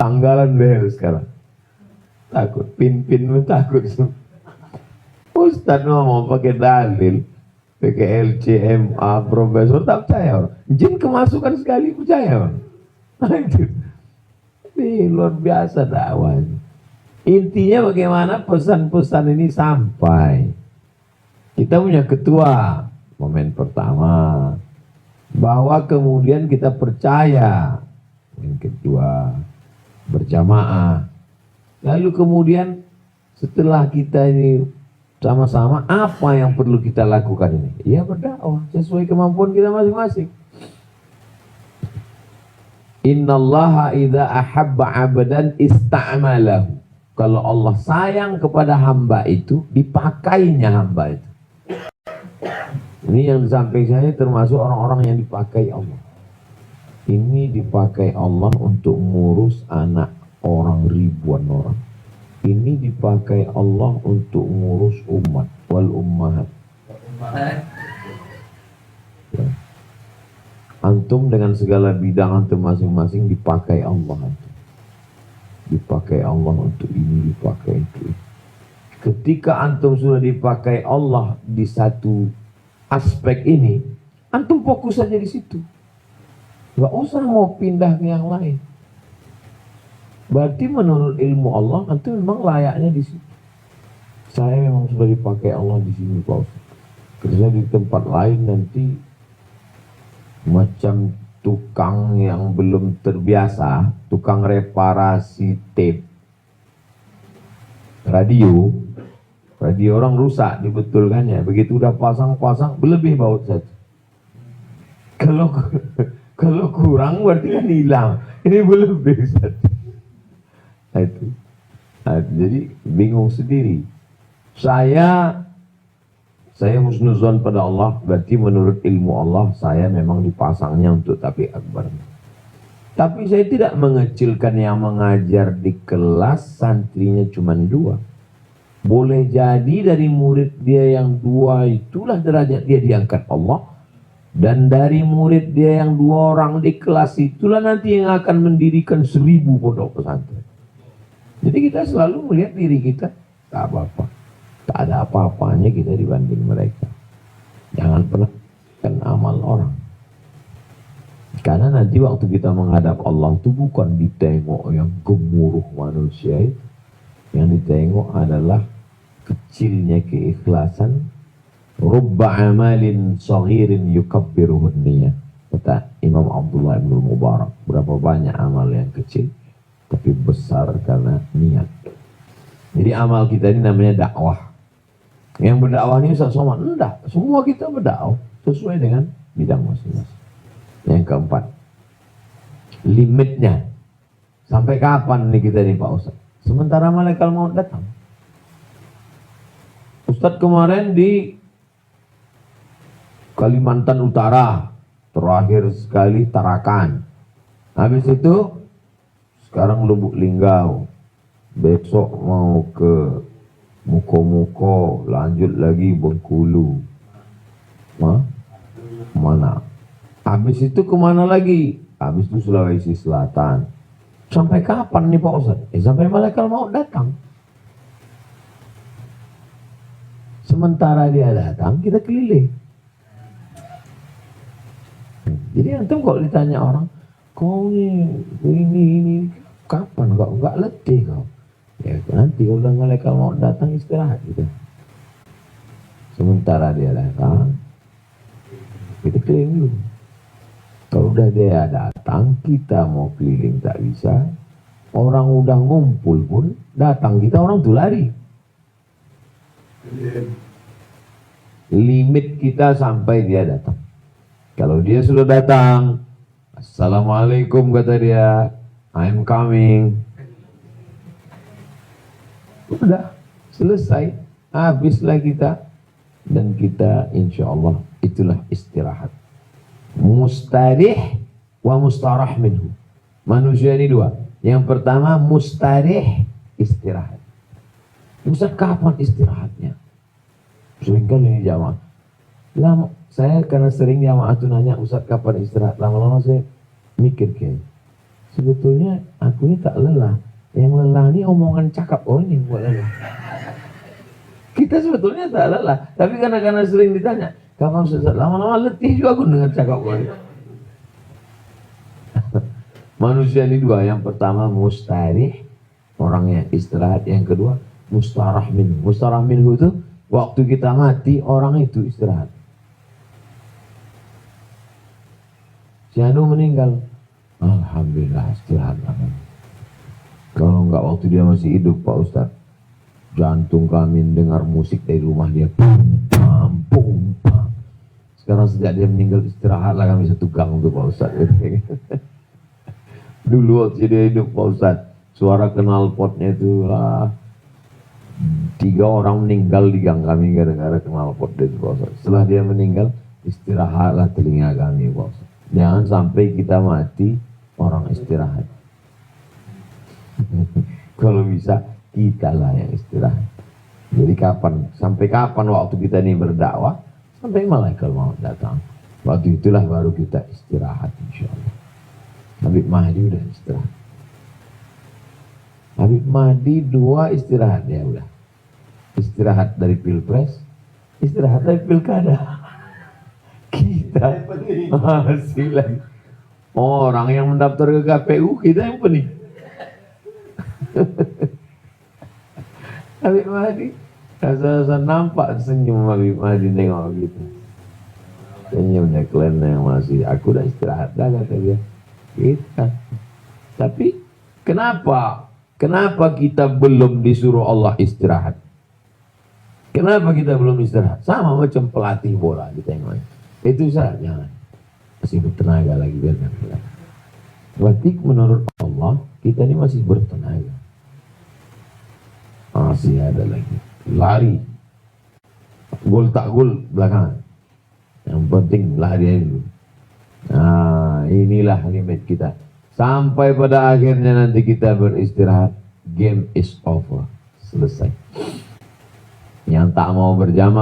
Tanggalan behel sekarang. Takut, pin-pin pun takut. Ustaz ngomong pakai dalil, pakai LCMA, profesor, tak percaya orang. Jin kemasukan sekali percaya orang. Itu. Ini luar biasa dakwahnya. Intinya bagaimana pesan-pesan ini sampai. Kita punya ketua, momen pertama. Bahwa kemudian kita percaya. Yang kedua, berjamaah. Lalu kemudian setelah kita ini sama-sama, apa yang perlu kita lakukan ini? Ya berdakwah sesuai kemampuan kita masing-masing. Innallaha idza ahabba 'abdan ista'malahu. Kalau Allah sayang kepada hamba itu, dipakainya hamba itu. Ini yang di samping saya termasuk orang-orang yang dipakai Allah. Ini dipakai Allah untuk ngurus anak orang, ribuan orang. Ini dipakai Allah untuk ngurus umat wal ummahat. Ya. Antum dengan segala bidang antum masing-masing dipakai Allah. Dipakai Allah untuk ini, dipakai itu. Ketika antum sudah dipakai Allah di satu aspek ini, antum fokus saja di situ. Gak usah mau pindah ke yang lain. Berarti menurut ilmu Allah, antum memang layaknya di situ. Saya memang sudah dipakai Allah di sini, Pak Ustaz. Kerja di tempat lain nanti macam tukang yang belum terbiasa, tukang reparasi tape radio orang rusak dibetulkannya, begitu udah pasang berlebih baut saja. Kalau kurang berarti kan hilang, ini berlebih saja. Itu. Jadi bingung sendiri. Saya husnuzon pada Allah, berarti menurut ilmu Allah saya memang dipasangnya untuk tabligh akbar. Tapi saya tidak mengecilkan yang mengajar di kelas santrinya cuma 2. Boleh jadi dari murid dia yang 2 itulah derajat dia diangkat Allah. Dan dari murid dia yang 2 orang di kelas itulah nanti yang akan mendirikan 1000 pondok pesantren. Jadi kita selalu melihat diri kita, tak apa-apa. Tak ada apa-apanya kita dibanding mereka. Jangan pernah kan amal orang. Karena nanti waktu kita menghadap Allah itu bukan ditengok yang gemuruh manusia itu. Yang ditengok adalah kecilnya keikhlasan. Rubba amalin saghirin yukabbiruhun niyah. Kata Imam Abdullah bin Mubarak. Berapa banyak amal yang kecil tapi besar karena niat. Jadi amal kita ini namanya dakwah. Yang berdakwah ini Ustaz Somad, enggak, semua kita berdakwah sesuai dengan bidang masing-masing. Yang keempat, limitnya. Sampai kapan nih kita nih Pak Ustaz? Sementara malaikat maut datang. Ustaz kemarin di Kalimantan Utara, terakhir sekali Tarakan. Habis itu sekarang Lubuk Linggau. Besok mau ke Muko-Muko, lanjut lagi Bengkulu. Mana? Habis itu kemana lagi? Habis itu Sulawesi Selatan. Sampai kapan nih Pak Ustaz? Sampai malaikat maut datang. Sementara dia datang, kita keliling. Jadi antum kalau ditanya orang, kau ini kapan? Kau enggak letih kau? Ya nanti kalau malaikat mau datang istirahat gitu. Sementara dia datang, kita keliling dulu. Kalau udah dia datang, kita mau keliling tak bisa. Orang udah ngumpul pun datang, kita orang tuh lari. Limit kita sampai dia datang. Kalau dia sudah datang, Assalamualaikum kata dia, I'm coming. Udah selesai, habislah kita, dan kita insya Allah itulah istirahat. Mustarih wa mustarah minhu. Manusia ini 2. Yang pertama mustarih, istirahat. Ustaz kapan istirahatnya? Seringkali jamaah. Saya karena sering jamaah itu nanya Ustaz kapan istirahat. Lama-lama saya mikir kayaknya. Sebetulnya aku ini tak lelah. Yang lelah ini omongan cakap orang yang buat lelah. Kita sebetulnya tak lelah, tapi karena sering ditanya, kapan Ustaz, lama-lama letih juga aku dengar cakap orang. Manusia ini dua, yang pertama mustarih, orang yang istirahat, yang kedua mustarah minhu. Mustarah minhu itu waktu kita mati orang itu istirahat. Si Anu meninggal, alhamdulillah istirahat. Kalau enggak waktu dia masih hidup Pak Ustadz, jantung kami dengar musik dari rumah dia, pum. Sekarang sejak dia meninggal istirahatlah kami satu gang untuk Pak Ustadz. Dulu waktu dia hidup Pak Ustadz, suara knalpotnya itu 3 orang meninggal di gang kami gara-gara knalpot itu Pak Ustadz. Setelah dia meninggal, istirahatlah telinga kami Pak Ustadz. Jangan sampai kita mati orang istirahat. Kalau bisa kitalah yang istirahat. Jadi sampai kapan waktu kita ini berdakwah? Sampai malaikat maut datang. Waktu itulah baru kita istirahat insyaallah. Habib Mahdi udah istirahat. Habib Mahdi 2 istirahat ya udah. Istirahat dari pilpres, istirahat dari pilkada. Kita masih lagi orang yang mendaftar ke KPU, kita yang pening. Habib Mahdi rasa nampak senyum Habib Mahdi nengok gitu, senyumnya kalian yang masih, aku udah istirahat dah kata dia. Kita tapi kenapa kita belum disuruh Allah istirahat? Kenapa kita belum istirahat? Sama macam pelatih bola ditengok. Itu saja, masih bertenaga lagi biar kan. Berarti menurut Allah kita ini masih bertenaga, masih ada lagi lari, gol tak gol belakangan, yang penting lari dulu. Nah inilah limit kita, sampai pada akhirnya nanti kita beristirahat, game is over, selesai. Yang tak mau berjamaah